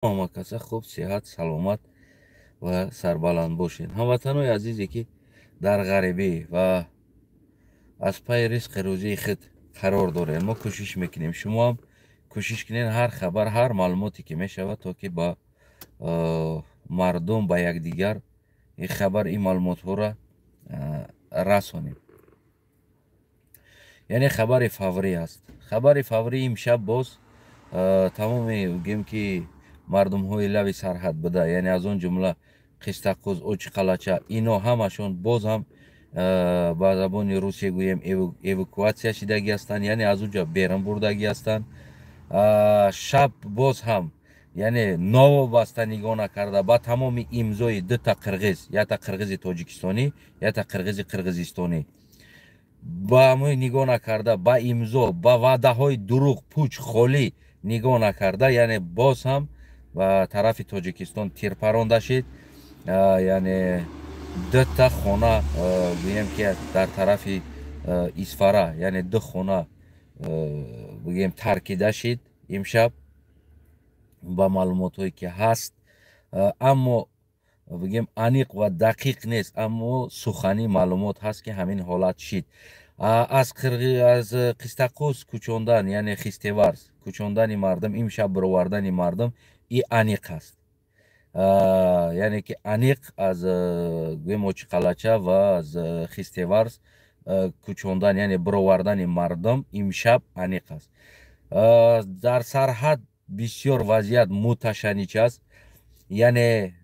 ماماکسه خوب صحت سلامت و سربلند باشین. هموطنان عزیزی که در غریبی و از پای رزق روزی خود قرار دارین، ما کوشش میکنیم شما هم کوشش کنین هر خبر هر معلوماتی که میشود تا که با مردم با یکدیگر این خبر این معلومات ها را رسانیم. یعنی خبر فوری است. خبر فوری امشب باز تمام گیم که مردم های لوی سرحد بده، یعنی از اون جمله قشتقوز، اوچ قلچه، اینا همشون باز هم با زبان روسیه گویم ایوکواتسیا شدگی هستند، یعنی از اونجا بیرون بردگی هستند. شب باز هم یعنی نو بستنیگاه نکرده با تمام امضای دو تا قرغیز، یا تا قرغیز تاجیکستانی یا تا قرغیز قرغیزستانی، با همه نگاه نکرده، با امضا با وعده های دروغ پوچ خالی نگاه نکرده، یعنی باز هم و طرف تاجیکستان تیر پرانده شد. یعنی دو تا خانه بگیم که در طرف اسفاره، یعنی دو خانه بگیم ترکیده شد امشب با معلومات هایی که هست، اما بگیم انیق و دقیق نیست، اما سخنی معلومات هست که همین حالت شد. از قستقوز کوچاندن، یعنی خیستیورز کوچاندن مردم امشب برآوردن مردم، این انیق است. یعنی که انیق از گویم قلچه و از خیستیورز کوچاندن، یعنی برآوردن مردم امشب انیق است. در سرحد بسیار وضعیت متشنج است. یعنی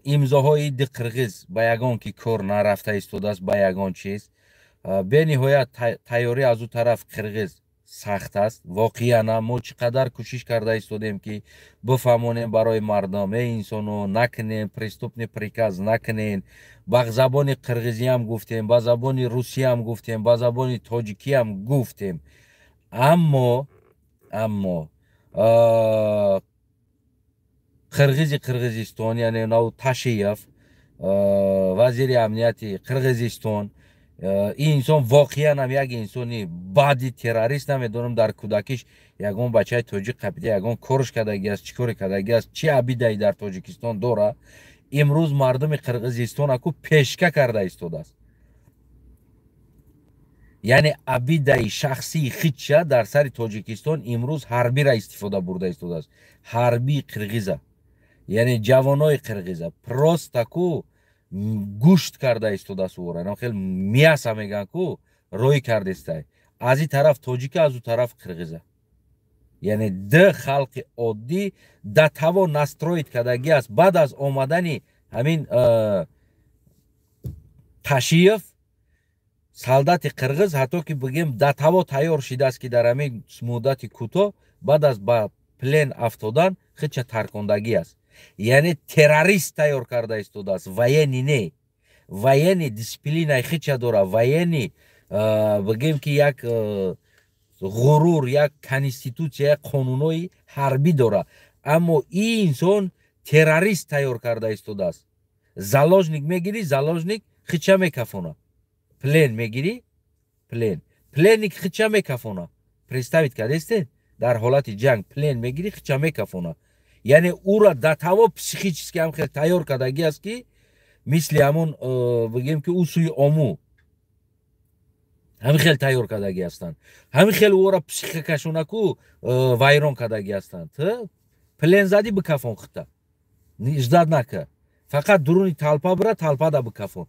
امضاهای دی قرغیز با یگان که کار نرفته ایستاده است، با یگان چیز به نهایت تیاری از اون طرف قرغیز سخت است. واقعا ما چقدر کوشش کرده ایستادیم که بفهمونیم برای مردم ای انسانو نکنین پرستوپنی پریکاز نکنین. با زبان قرغیزی هم گفتیم، با زبان روسی هم گفتیم، با زبان تاجیکی هم گفتیم، اما قرغیزستان، یعنی نو تاشیف وزیر امنیت قرغیزستان، این انسان واقعا هم یک انسانی بعدی تروریست نمیدونم در کودکیش یگان بچه تاجیک قبیله یگان کارش کردگی است، چی کار کردگی است، چی عبیده‌ای در تاجیکستان داره، امروز مردم قرغیزستان اکو پیشکه کرده ایستاده است. یعنی عبیده‌ای شخصی خیچه در سر تاجیکستان امروز حربی را استفاده برده ایستاده است. حربی قرغیزه، یعنی جوانای قرغیزه پروست کو گوشت کرده ایستاده است. او خیلی میاسه میگن کو روی کرده است. از این طرف تاجیک، از اون طرف قرغیزه، یعنی ده خلق عادی ده توا نستروید کردگی است. بعد از آمدن همین تشیف سالدات قرغیز حتی که بگیم ده توا تیار شده است که در همین مدت کوتاه بعد از با پلین افتادن خیلی ترکاندگی است. یعنی تروریست تیار کرده ایستاده است. وینی نه، وینی دیسپلین خیلی داره، وینی بگیم که یک غرور، یک کانستیتوسیا، یک قانونای حربی داره، اما این انسان تروریست تیار کرده ایستاده است. زلاجنیک میگیری، زلاجنیک خیلی میکفونه. پلین میگیری، پلینیک خیلی میکفونه. پرستاوید کردید در حالت جنگ پلین میگیری خیلی میکفونه. یعنی او را در توا پسیخیچیسکی هم خیلی تیار کردگی است که مثل همون بگیم که او سوی آمو همین خیلی تیار کردگی هستند. همین خیلی او را پسیخیکشونه که ویران کردگی هستند. پلین زدی بکفون خطه اجداد نکه، فقط درونی تلپا بره، تلپا دا بکفون.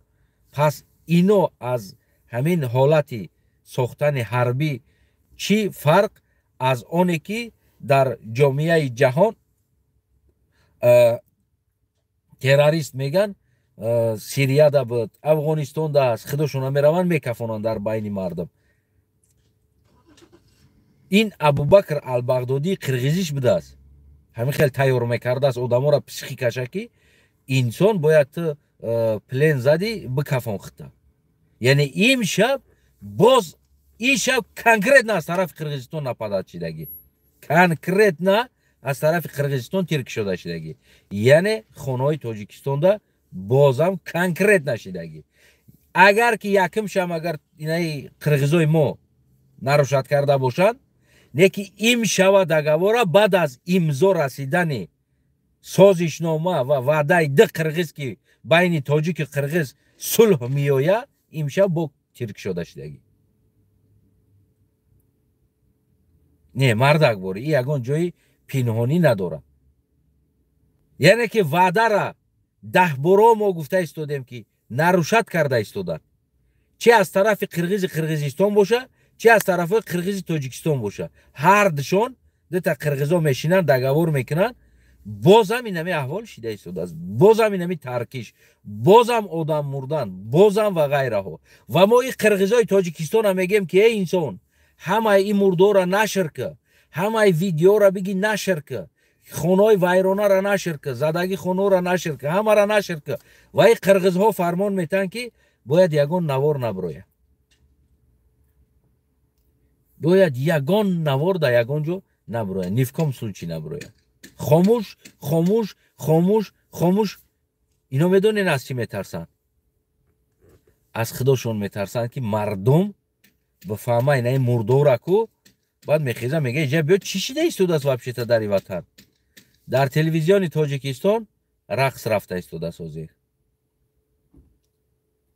پس اینو از همین حالتی ساختن حربی چی فرق از آنی که در جامعه جهان تروریست میگن، سیریه دا بود، افغانستان دا است، خودشون میروند میکفونند در بین مردم. این ابوبکر البغدادی قرغیزیش بوده است، همین خیلی تیار میکرده است آدم ها را پسیخی کشه که انسان باید پلین زدی بکفون خطه. یعنی این شب باز این شب کنکریت نه از طرف قرغیزستان نپدید شدگی، کنکریت نه از طرف قرغیزستان ترک شده شدگی، یعنی خانه های تاجیکستان دا بازم کنکریت نشدگی. اگر که یکم شم اگر اینای قرغیزای ما نروشت کرده باشند، نه که این شود اگواره بعد از امضا رسیدن سازشنامه و وعده ده قرغیز که بین تاجیک و قرغیز صلح میآید امشب با ترک شده شدگی. نه مردک باره این یگان جای پنهانی نداره. یعنی که وعده را 10 بار ما گفته استودیم که نروشت کرده استودن، چه از طرف قرغیزستان باشه چه از طرف قرغیز تاجیکستان باشه، هر دشون ده قرغیزا میشینن دگاور میکنن، بازم اینمی احوال شده ایستاده است، بازم اینمی ترکیش، بازم آدم مردن، بازم و غیره ها. و ما این قرغیزای تاجیکستان هم میگیم که ای انسان همه این مردو را نشر که، همه این ویدیو را بگی نشر که، خونای ویرانه را نشر که، زدگی خونو را نشر که، همه را نشر که. و این قرغیزها فرمان میتن که باید یگان نوار نبرویه، باید یگان نوار در یگان جو نبرویه، نیفکام سلچی نبرویه. خاموش خاموش خاموش خاموش. اینا میدونین از چی میترسن؟ از خداشون میترسن که مردم بفهمه اینه مردور کو، بعد میخیزه میگه اینجا بیا چی شده ایستوده است وابشیتا در این وطن. در تلویزیون تاجیکستان رقص رفته ایستوده است حاضر،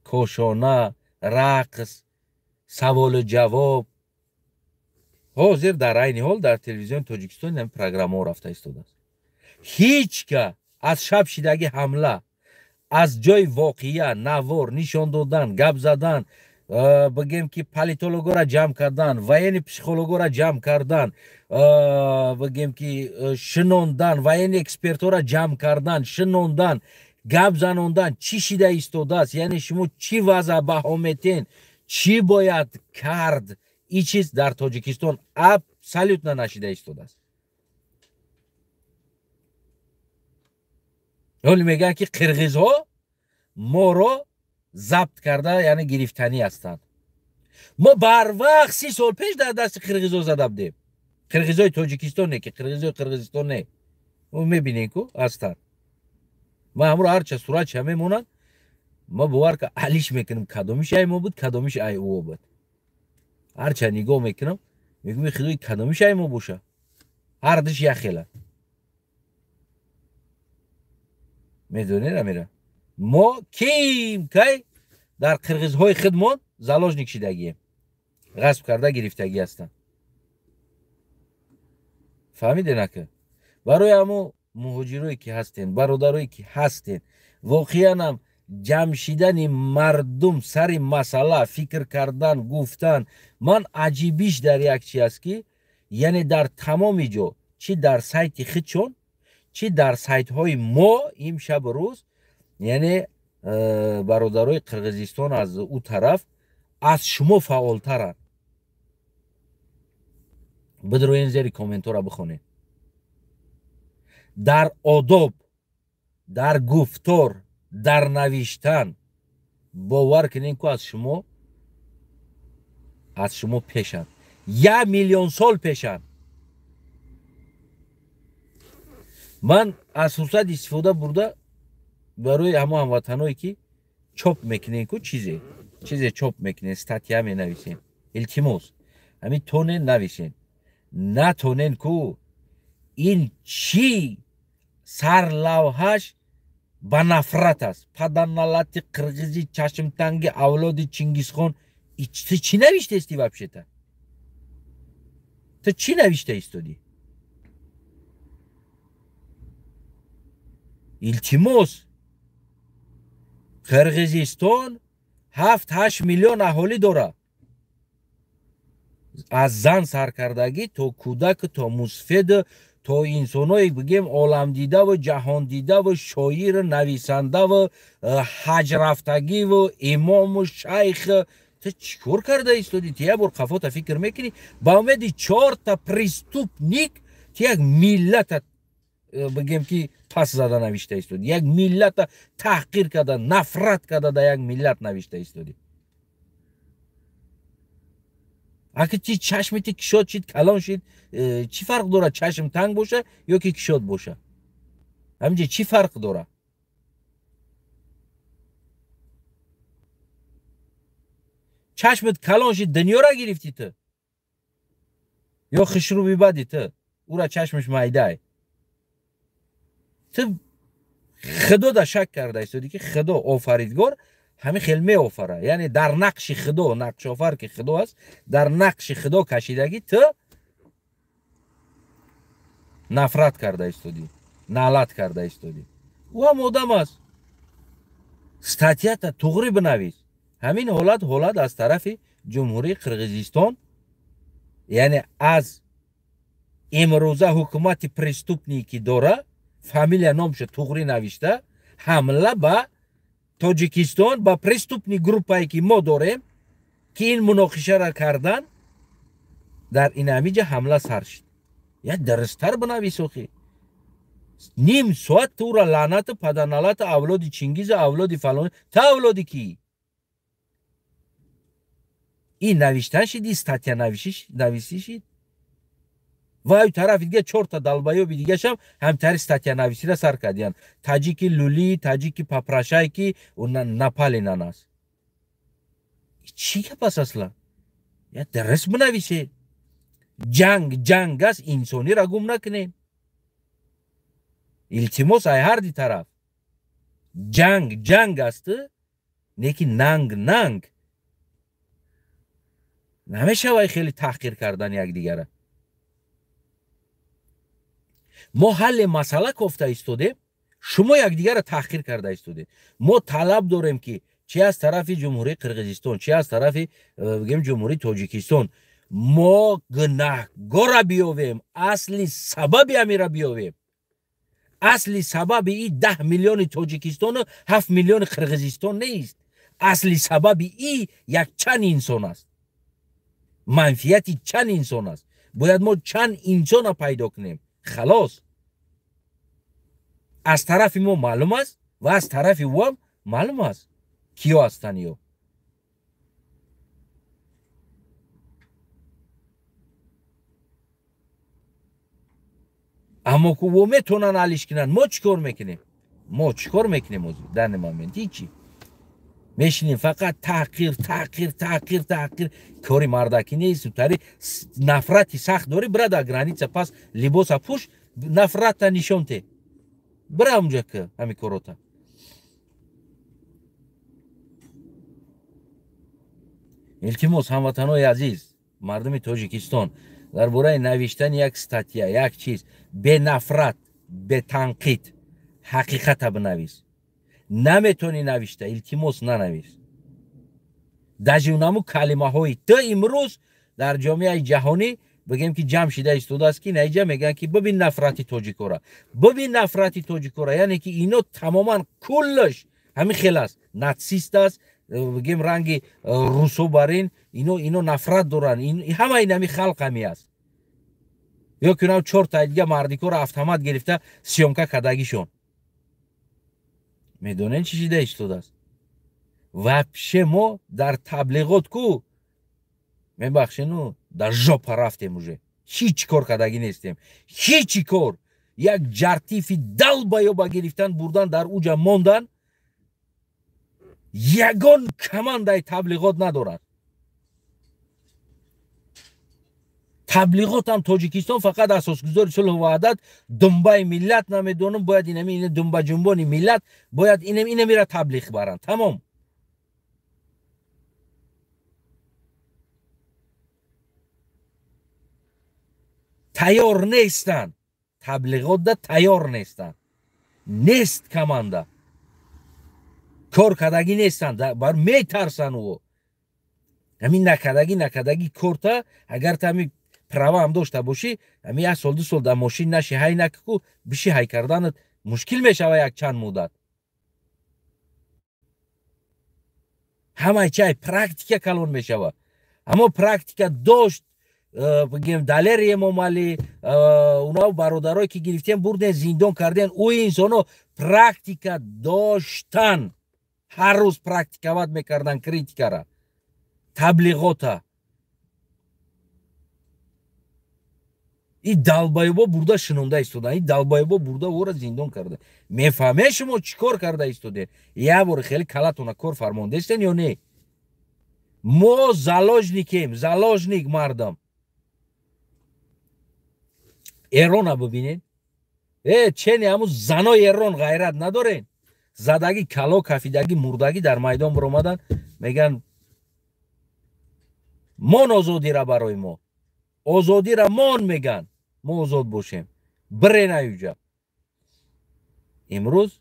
کوشانه، رقص، سوال و جواب. حاضر در این حال در تلویزیون تاجیکستان این پروگرام ها رفته ایستوده است. هیچ که از شب شدگی حمله، از جای واقعیه نوار نشان دادن، گپ زدن، بگیم که پالیتولوگا را جمع کردن و یعنی پسیکولوگا را جمع کردن، بگیم که شنوندن و یعنی اکسپرتا را جمع کردن، شنوندن، گپ زنوندن چی شده ایستاده است، یعنی شما چی وضع بها میتین، چی باید کرد، این چیز در تاجیکستان ابسولوت نشده ایستاده است. ولی میگن که قرغیزها ما را ضبط کرده یعنی گرفتنی هستند. ما بر وقت 30 سال پیش در دست قرغیزها زده بودیم، قرغیزهای تاجیکستان نه که قرغیزهای قرغیزستان نه. ما میبینین که هستند. ما همراه هر چه صورت همه مونن، ما باور که علیش میکنیم کدومیش ای ما بود کدومیش ای او بود. هر چه نگاه میکنم میگم خدای کدومیش ای ما باشه، هر دش یخیله. میدونی نمیره ما کیم که در قرغیزهای خودمان زلاج نکشیدگیم، غصب کرده گرفتگی هستن. فهمیده نکه برای همو مهاجرایی که هستین، برادرایی که هستین، واقعا هم جمع شدن مردم سر مسئله فکر کردن گفتن، من عجیبیش در یک چی است که یعنی در تمام جا، چی در سایت خودشون چی در سایت های ما امشب روز، یعنی برادرای قرغیزستان از او طرف از شما فعالترن. بدروین زیر کامنت را بخونید. در آداب، در گفتار، در نوشتن باور کنین که از شما پیشن، 1 میلیون سال پیشن. من از فرصت استفاده برده برای همه هموطنایی که چاپ میکنین که چیزی چاپ میکنین، استاتیا می نویسین، التماس همین تونه نویسین، نتونین که این چی سرلوحش با نفرت است. پدرنالت قرغیزی چشم تنگ اولاد چنگیزخان. تو چی نوشته استی وابشتا؟ تو چی نوشته استودی؟ التماس قرغیزستان 7-8 میلیون اهالی داره، از زن سرکردگی تا کودک تا مسفید تا انسانایی بگیم عالم دیده و جهان دیده و شاعر نویسنده و حج رفتگی و امام و شیخ. تو چیکار کرده ایستادی؟ تو یک بار قفات فکر میکنی با اومدی 4 تا پریستوپنیک تو یک ملت بگیم که پس زده نوشته ایستادی، یک ملت تحقیر کرده، نفرت کرده در یک ملت نوشته ایستادی. اگه چی چشمتی کشاد شد کلان شد، چی فرق داره چشم تنگ باشه یا که کشاد باشه؟ همینجا چی فرق داره؟ چشمت کلان شد دنیا را گرفتی تو یا خشروبی بدی تو او را چشمش مایده ای. تو خدا دا شک کرده ایستادی که خدا آفریدگار همین خیلی می آفره، یعنی در نقش خدا، نقش آفر که خدا است، در نقش خدا کشیدگی تو نفرت کرده ایستادی، نالت کرده ایستادی. او هم آدم است. استاتیات توغری بنویس. همین حالت از طرف جمهوری قرقیزستان، یعنی از امروزه حکومت پرستوپنی که داره، فامیلیا نامش توغری نوشته، حمله به تاجیکستان، با پرستوپنی گروپایی که ما داریم که این مناقشه را کردن، در این همیجا حمله سر شد. یا درستر بنویس آخی. نیم ساعت تو را لعنت پدرنالت اولاد چنگیز، اولاد فلان، تا اولادی کی؟ این نوشتن شد، این استاتیا نویسی شد. و او طرف دیگه 4 تا دلبایو دیگه شم همتر استاتیا نویسی را سر کردن. تاجیکی لولی، تاجیکی پاپراشای کی اون نپالی ناناس. چی که پس اصلا؟ یا درست بنویسه. جنگ است، انسانی را گم نکنین. التماس ای هر دی طرف. جنگ است، نیکی ننگ. نمیشه وای خیلی تحقیر کردن یک دیگره. ما حل مسئله گفته ایستادیم، شما یک دیگر را تحقیر کرده ایستادید. ما طلب داریم که چه از طرف جمهوری قرقیزستان، چه از طرف بگیم جمهوری تاجیکستان، ما گناهگار را بیاویم، اصلی سبب همی را بیاویم. اصلی سبب این 10 میلیون تاجیکستان و 7 میلیون قرقیزستان نیست. اصلی سبب این یک چند انسان است. منفیتی چند انسان است. باید ما چند انسان را پیدا کنیم. خلاص. از طرف ما معلوم است و از طرف او هم معلوم است کیا هستن یا. اما که او میتونن حلش کنن، ما چیکار میکنیم؟ در این مومنت هیچی. میشینیم فقط تحقیر. کاری مردکی نیست. تاری نفرتی سخت داری، برا در گرانیت پس لباس پوش، نفرت تا نشون ته. برا اونجا که همی کاروتا. التماس هموطنای عزیز، مردم تاجیکستان، در باره نوشتن یک استاتیا، یک چیز، به نفرت، به تنقید، حقیقت بنویس. نمیتونی نوشته، التماس ننویس. دجونمو کلمه های تو امروز در جامعه جهانی بگیم که جمع شده ایستاده است که نیجا میگن که ببین نفرتی تاجیکورا، یعنی که اینا تماما کلش همین خیلی است، ناتسیست است، بگیم رنگ روسو برین، اینو نفرت دارن، همه این همی خلق همی است. یا که نو 4 تا دیگه مردیکو را автомат گرفته سیومکا کدگیشون. میدونین چی شده ایستاده است. و پیش ما در تبلیغات کو میبخشینو در ژاپا رفتیم موجه، هیچ کار کدگی نیستیم، هیچ کار. یک جرتیفی دل بایا با گرفتن بردن در اوجا موندن، یگان کمان در تبلیغات ندارد. تبلیغات هم تاجیکستان فقط اساسگذار صلح و وحدت، دنبای ملت نمیدونم، باید این دنبا جنبانی ملت باید این میره تبلیغ برن. تمام. تیار نیستن. تبلیغات ده تیار نیستن. نیست کمانده. کار کدگی نیستن. بر میترسن او. همین نکدگی کارتا اگر تا همی پروا هم داشته باشی، همی 1 سال 2 سال در ماشین نشی های نکو بشی های کردنت مشکل میشه یک چند مدت. همه چای پرکتیکه کلون میشه. اما پرکتیکه داشت بگیم دلیر ممالی اونا برادرایی که گرفتیم بردن زندان کردن، او انسانو پرکتیکه داشتن، هر روز پرکتیکه واد میکردن کریتیکه را، تبلیغاتا. این دلبایبا برده شنونده ایستادن، این دلبایبا برده او را زندان کرده. میفهمه شما چیکار کرده ایستاده؟ یه بار خیلی کلاتونا کار فرمانده استن یا نه؟ ما زلاجنیک مردم. ایران ببینید، чени ҳамун занои Эрон ғайрат надорен? Задаги кало кафидаги мурдаги дар майдон биромадан меган мон озодира барои мо. Озодира мон меган. Мо озод бошем. Бирен аюҷа. Имрӯз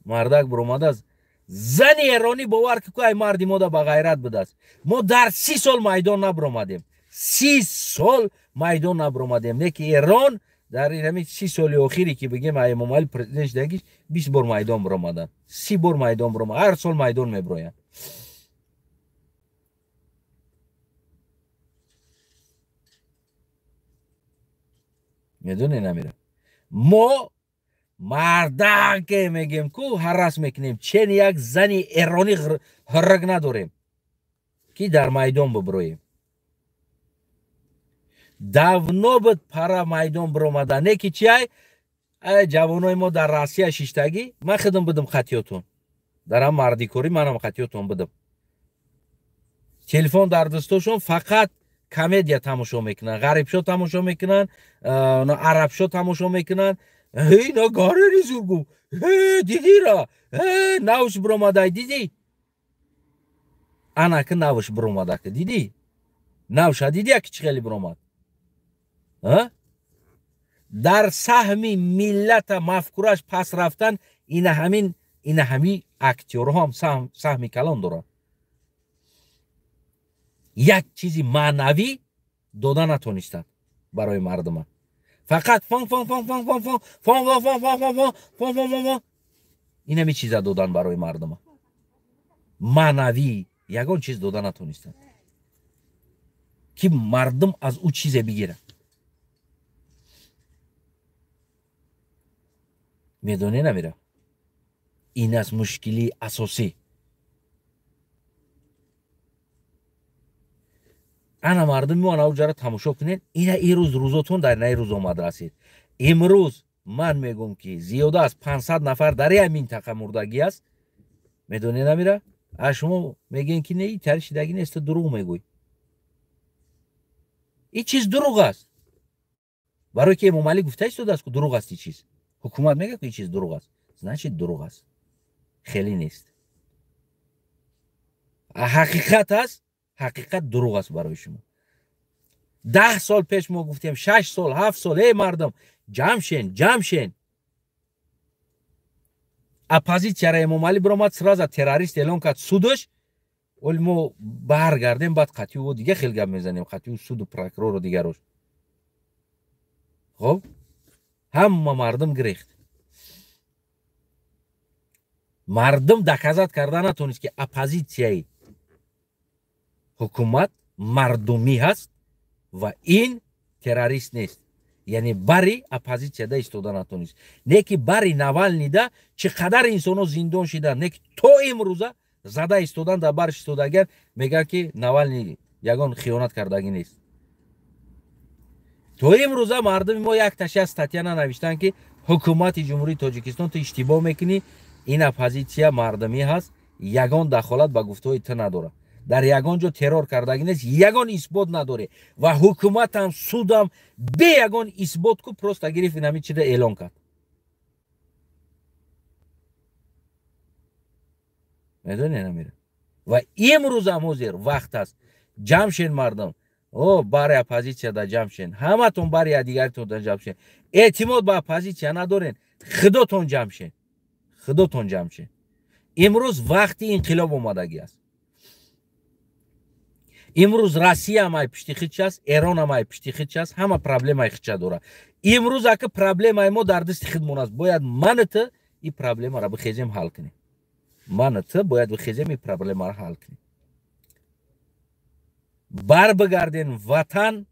мардак биромадааст. Зани эронӣ бовар ки ай марди мода ба ғайрат бидааст. Мо дар 30 сол майдон набиромадем. 30 сол майдон набиромадем. Не ки Эрон дар ин 30 соли охире ки бигем ай Эмомалӣ президент шудагиш 20 бор майдон биромадан. 30 бор майдон биромадан. Ҳар сол майдон мебироянд. медонед намира. мо мардаке мегем ку ҳарас мекунем. чен як зани эронӣ ҳиррак надорем ки дар майдон бибироем. давно бид пара майдон биромадан. Не ки чи ай ҷавонои мо дар Россия шиштагӣ ман хидм бидим хатиётон. дар ҳам мардикорӣ манам хатиётон бидим. телефон дар дастошон фақат комедия тамошо мекунанд. ғарибшо тамошо мекунанд, арабшо тамошо мекунанд. на гарери зургу. дидира? навш биромадай диди? анаки навш биромадаки диди? навша диди яки чӣ хеле биромад? дар саҳми миллата мафкураш пас рафтан ина ҳамин актёрҳом саҳми калон доранд. як чизи маънавӣ дода натонистанд барои мардума. фақат инами чиза додан барои мардума. маънавӣ ягон чиз дода натонистанд ки мардум аз ӯ чизе бигирад. медонед намира? ин аст мушкили асосӣ. ана мардуми мо анавҷара тамошо кунед. ина ирӯз рӯзотон дар наи рӯз омад расид. имрӯз ман мегӯм ки зиёда аз 500 нафар дар я минтақа мурдагӣ аст. медонед намира? а шумо мегӯед ки не итари шидагӣ нест, дурӯғ мегӯй. ин чиз дурӯғ аст. барое ки Эмомалӣ гуфта истодааст ки дурӯғ аст ин чиз. ҳукумат мегӯяд ки ин чиз дурӯғ аст. значит дурӯғ аст. хеле нест. ҳақиқат аст. ҳақиқат дурӯғ аст барои шумо. 10 сол пеш мо гуфтем, 6 сол 7 сол мардум ҷамъшен. оппозитсияра Эмомалӣ биромад сразу террорист эълон кард, судаш. оли мо баргардем баъд қатъиу дига хел гап мезанем, қатъиу суду прокурору дигарош. хоб ҳама мардум гирехт. мардум доказат карда натонист ки оппозитсияи ҳукумат мардумӣ ҳаст ва ин террорист нест. яъне бари оппозитсияда истода натонист. Не ки бари Навалнида чӣ қадар инсоно зиндон шиданд. Не ки то имрӯза зада истодан дар бариш истодагар мегӯяд ки Навални ягон хиёнат кардагӣ нест. то имрӯза мардуми мо як ташя статья нанавиштанд ки ҳукумати ҷумҳурии Тоҷикистон ту иштибоҳ мекунӣ, ин оппозитсия мардумӣ ҳаст, ягон дахолат ба гуфтаҳои ту надорад. дар ягон ҷо террор кардагӣ нест, ягон исбот надоре ва ҳукуматам судам бе ягон исбот ку просто гирифт инами чида эълон кард. медонед намира? ва имрӯзам ҳозир вақт аст. ҷамъшен мардум. бари оппозитсияда ҷамъшен. ҳаматон бари дигаритонда ҷамъшен. эътимод ба оппозитсия надорен. худотон ҷамъшен. имрӯз вақти инқилоб омадагӣ аст. имрӯз Россия ҳам ай пишти хича аст, Эрон ҳам ай пишти хича аст, ҳама проблемаи хича дорад. имрӯз ака проблемаи мо дар дасти худмон аст. бояд ману ту ин проблемаро бихезем ҳал кунем. ману ту бояд бихезем ин проблемаро ҳал кунем. барбигарден ватан.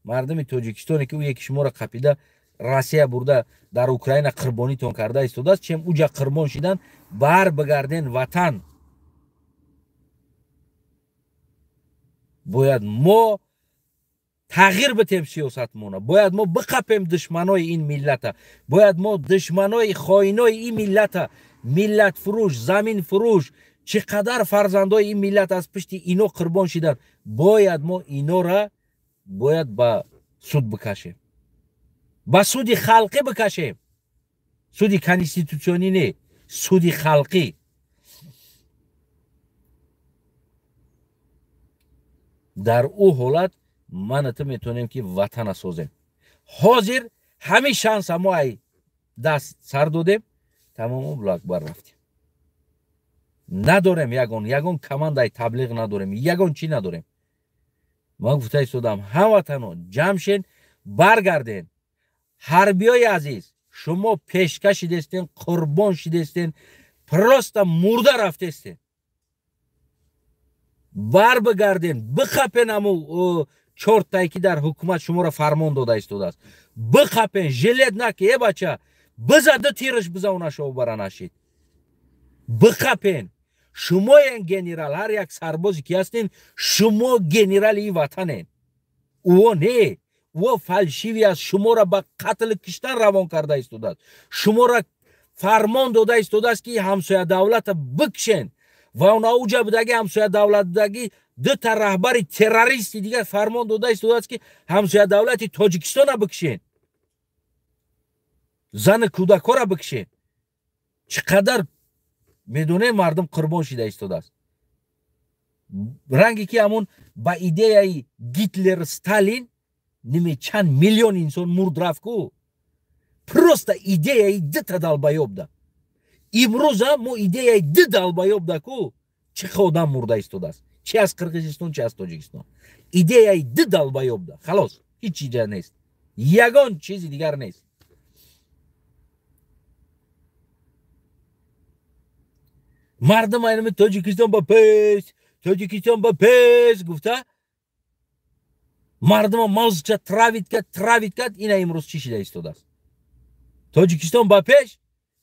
мардуми Тоҷикистоне ки ӯ яки шуморо қапида Россия бурда дар Украина қурбонитон карда истодааст, чем уҷа қурбон шидан. барбигарден ватан. бояд мо тағйир битем сиёсатмона. бояд мо биқапем душманои ин миллата. бояд мо душманои хоинои ин миллата, миллатфурӯш, заминфурӯш, чӣ қадар фарзандои ин миллат аз пишти ино қурбон шиданд. бояд мо инора бояд ба суд бикашем. ба суди халқӣ бикашем. суди конституционӣ не, суди халқӣ. дар ӯ ҳолат ман ту метавонем ки ватана созем. ҳозир ҳамин шанса мо ай даст сар додем, тамому блакбар рафтем. Надорем ягон командаи таблиғ надорем, ягон чӣ надорем. ман гуфта истодам, ҳамватанон ҷамъ шен, баргарден. ҳарбиёи азиз, шумо пешка шидестен, қурбон шидестен, просто мурда рафтестен. бар бигарден, бихапен аму чортае ки дар ҳукумат шуморо фармон дода истодааст. Бихапен, жилет наки, е бача, биза ду тирш биза унашо бара нашид. Бихапен. шумоен генерал, ҳар як сарбозе ки ҳастен, шумо генерали и ватанен. ӯо не, ӯо фалшиви аст, шуморо ба қатл киштан равон карда истодааст. шуморо фармон дода истодааст ки ҳамсоя давлата бикшен. ва унауҷа будаги ҳамсоя давлат будаги дута раҳбари террористи дигар фармон дода истодааст ки ҳамсоя давлати тоҷикистона бикшен. зани кӯдакҳоро бикшен. чӣ қадар медонем мардум қурбон шида истодааст. ранге ки ҳамон ба идеяи Гитлер, Сталин ними чанд миллион инсон мурд рафт ку. Просто идеяи дута далбаёб да. имрӯз ҳам мо идеяи ду далбаёб да ку. чӣ одам мурда истодааст. чи аз Қирғизистон, чи аз Тоҷикистон. идеяи ду далбаёб да. халос, ҳеҷ чиз нест. ягон чизи дигар нест. мардум айнами Тоҷикистон ба пес, Тоҷикистон ба пес гуфта мардума мозгча травит кард. ина имрӯз чӣ шида истодааст. Тоҷикистон ба пеш,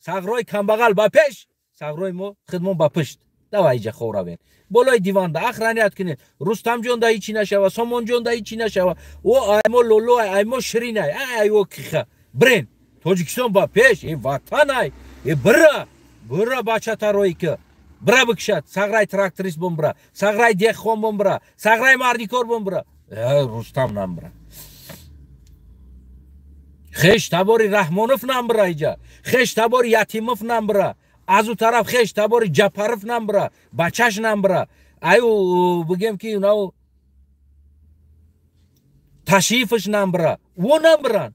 сағрои камбағал ба пеш, сағрои мо хидмон ба пишт. давай иҷа хоравен. болои диванда ахраният кунед. Рустамҷон да ҳичи нашава, Сомонҷон да ҳичи нашава. о аймо лолоай, аймо ширинай, айво киха. Брен, Тоҷикистон ба пеш, е ватанай, е бира бачатарои ки бира бикшад, сағрай тракторист бомбира, сағрай деҳхон бомбира, сағрай мардикор бомбира. Рустам намбира. хеш табори Раҳмонов намбира иҷа. хеш табори Ятимов намбира. аз ӯ тараф хеш табори Ҷапаров намбира, бачаш намбира. аю бигем ки нав Ташифович намбира. во намбиран.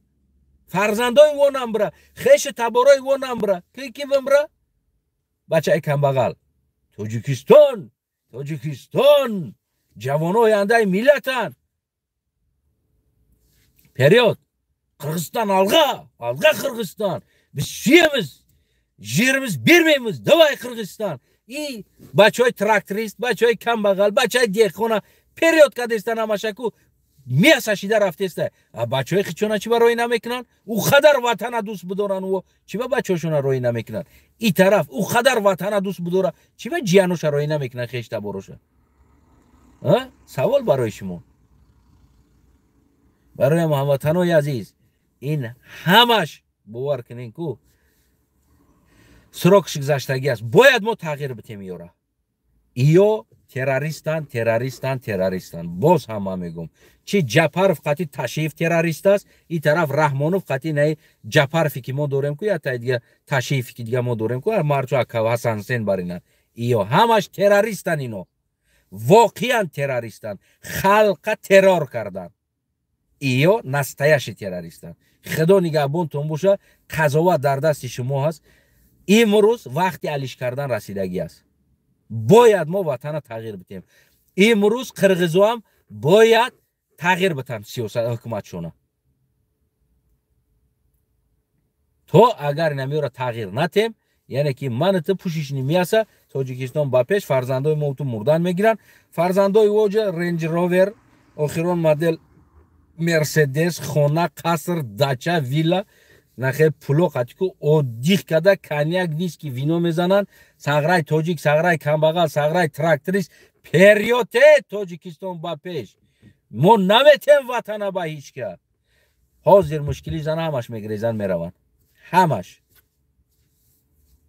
фарзандои во намбира. хеши таборои во намбира. ки бимбира? бачаи камбағал. Тоҷикистон ҷавонои андаи миллатан. период. Қырғызстан алға Қырғызстан. Biz suyamiz, жерimiz bermaymiz. Davay Qirg'iziston. Bachoy traktorist, bachoy kambag'al, bachoy dehqona periodka destan amashaku miasashida raftesta. Bachoy xichona chi baroy nameknan? U qadar vatana do'st budoran u chi ba bachoyshona roy nameknan? I taraf u qadar vatana do'st budora chi ba jiyanosha roy nameknan xeshta borosha. Savol baroy shimo. Baroy hamvatanoy aziz, in hamash бовар кунед ку срокши гузаштагӣ аст. бояд мо тағйир битем ёра. иё террористан. боз ҳам ман мегӯм. чи Ҷапаров қати Ташиев террорист аст, ин тараф Раҳмонов қати наи Ҷапарове ки мо дорем ку я тай дига Ташиеве ки дига мо дорем ку марчо ака Ҳасан Ҳусейн баринан. иё ҳамаш террористан. ино воқеан террористан. халқа террор кардан. иё настоящий террористан. худо нигаҳбонтон боша. қазоват дар дасти шумо ҳаст. имрӯз вақти алиш кардан расидагӣ аст. бояд мо ватана тағйир битем. имрӯз қирғизоам бояд тағйир битам сиёсат ҳукуматшона. то агар намеёра тағйир натем, яъне ки манити пӯшишни мияса Тоҷикистон ба пеш, фарзандои мо ту мурдан мегиранд. фарзандои воҷа Range Rover, охирон модел Мерседес, хона, қаср, дача, вилла, нахе пуло қатику оддих када коньяк виски вино мезананд. сағрай тоҷик, сағрай камбағал, сағрай тракторист. периоте Тоҷикистон ба пеш. мо наметем ватана ба ҳеҷ ка. ҳозир мушкили зана ҳамаш мегирезанд мераванд. ҳамаш.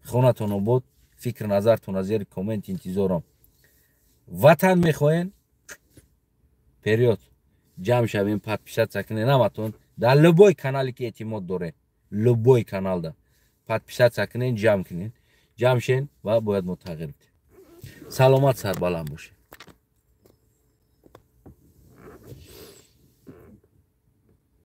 хонатон обод. фикр назартон аз зери коммент интизорам. ватан мехоҳен? период. ҷамъ шавем, подписаться кунед ҳаматон дар любой канале ки эътимод доре. любой каналда. подписаться کنین جمع کنین جمع شین و باید متغیر بدین سلامت سربلند باشه